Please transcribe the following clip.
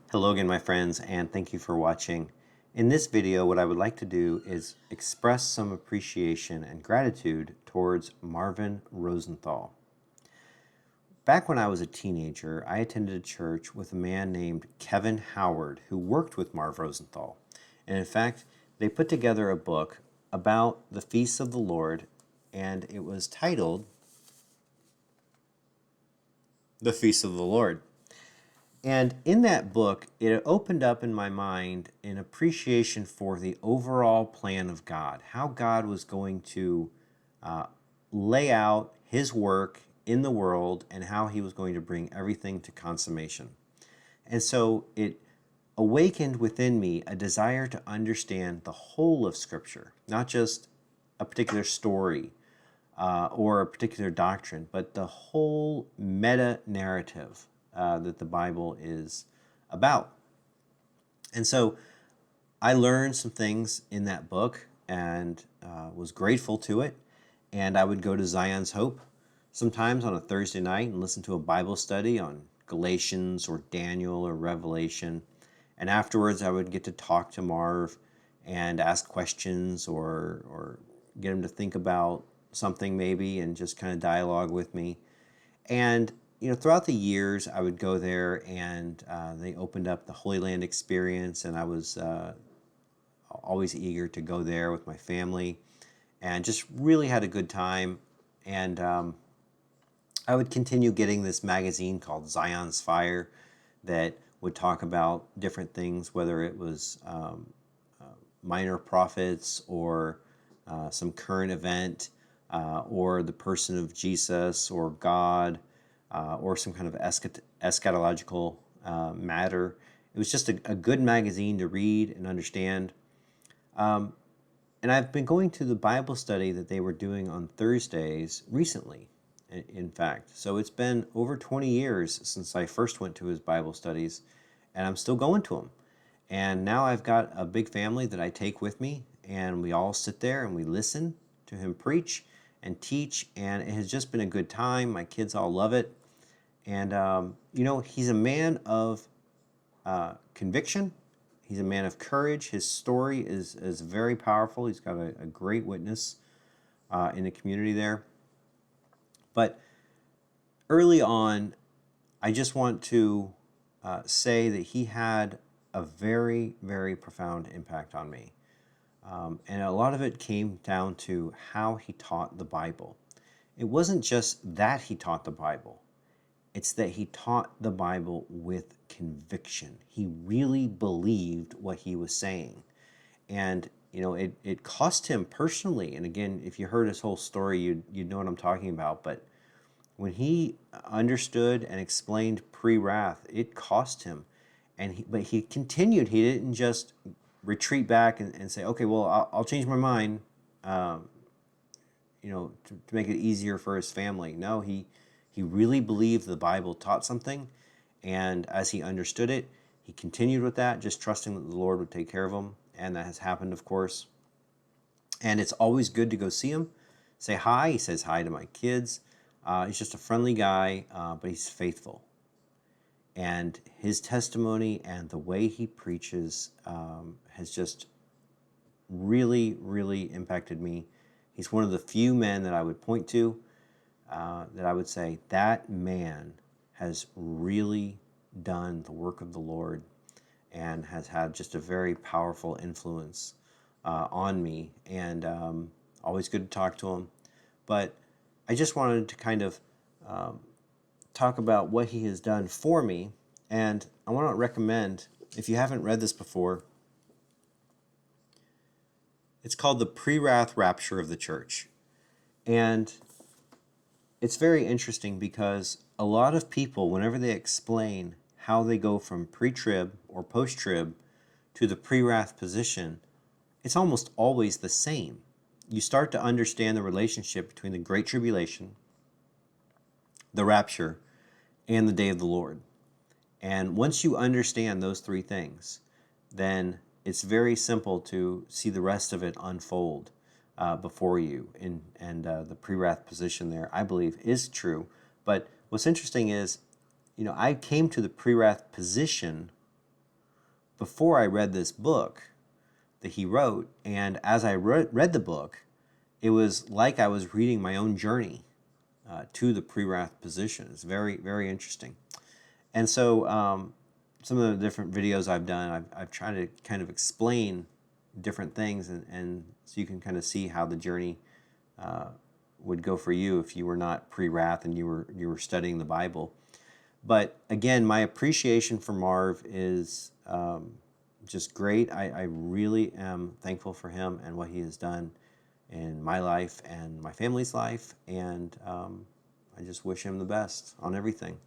Hello again, my friends, and thank you for watching. In this video, what I would like to do is express some appreciation and gratitude towards Marvin Rosenthal. Back when I was a teenager, I attended a church with a man named Kevin Howard who worked with Marv Rosenthal. And in fact, they put together a book about the feasts of the Lord, and it was titled The Feasts of the Lord. And in that book, it opened up in my mind an appreciation for the overall plan of God, how God was going to lay out his work in the world and how he was going to bring everything to consummation. And so it awakened within me a desire to understand the whole of Scripture, not just a particular story or a particular doctrine, but the whole meta narrative that the Bible is about. And so I learned some things in that book and was grateful to it. And I would go to Zion's Hope sometimes on a Thursday night and listen to a Bible study on Galatians or Daniel or Revelation. And afterwards, I would get to talk to Marv and ask questions or get him to think about something maybe and just kind of dialogue with me. And throughout the years, I would go there, and they opened up the Holy Land experience, and I was always eager to go there with my family, and just really had a good time. And I would continue getting this magazine called Zion's Fire that would talk about different things, whether it was minor prophets or some current event or the person of Jesus or God or some kind of eschatological matter. It was just a good magazine to read and understand. And I've been going to the Bible study that they were doing on Thursdays recently, in fact. So it's been over 20 years since I first went to his Bible studies, and I'm still going to them. And now I've got a big family that I take with me, and we all sit there and we listen to him preach and teach, and it has just been a good time. My kids all love it. And, he's a man of conviction. He's a man of courage. His story is very powerful. He's got a great witness in the community there. But early on, I just want to say that he had a very, very profound impact on me. And a lot of it came down to how he taught the Bible. It wasn't just that he taught the Bible. It's that he taught the Bible with conviction. He really believed what he was saying. And, it cost him personally. And again, if you heard his whole story, you'd know what I'm talking about. But when he understood and explained Prewrath, it cost him. But he continued. He didn't just retreat back and say, okay, well, I'll change my mind, to make it easier for his family. No, he really believed the Bible taught something, and as he understood it, he continued with that, just trusting that the Lord would take care of him, and that has happened, of course. And it's always good to go see him, say hi. He says hi to my kids. He's just a friendly guy, but he's faithful. And his testimony and the way he preaches has just really, really impacted me. He's one of the few men that I would point to that I would say, that man has really done the work of the Lord and has had just a very powerful influence on me. And always good to talk to him. But I just wanted to kind of talk about what he has done for me. And I want to recommend, if you haven't read this before, it's called The Prewrath Rapture of the Church. And it's very interesting because a lot of people, whenever they explain how they go from pre-trib or post-trib to the pre-wrath position, it's almost always the same. You start to understand the relationship between the Great Tribulation, the rapture, and the day of the Lord. And once you understand those three things, then it's very simple to see the rest of it unfold before you. And the pre-wrath position there, I believe, is true. But what's interesting is, I came to the pre-wrath position before I read this book that he wrote, and as I read the book, it was like I was reading my own journey to the Prewrath position. It's very, very interesting. And so some of the different videos I've done, I've tried to kind of explain different things, and so you can kind of see how the journey would go for you if you were not pre-wrath and you were studying the Bible. But again, my appreciation for Marv is just great. I really am thankful for him and what he has done in my life and my family's life, and I just wish him the best on everything.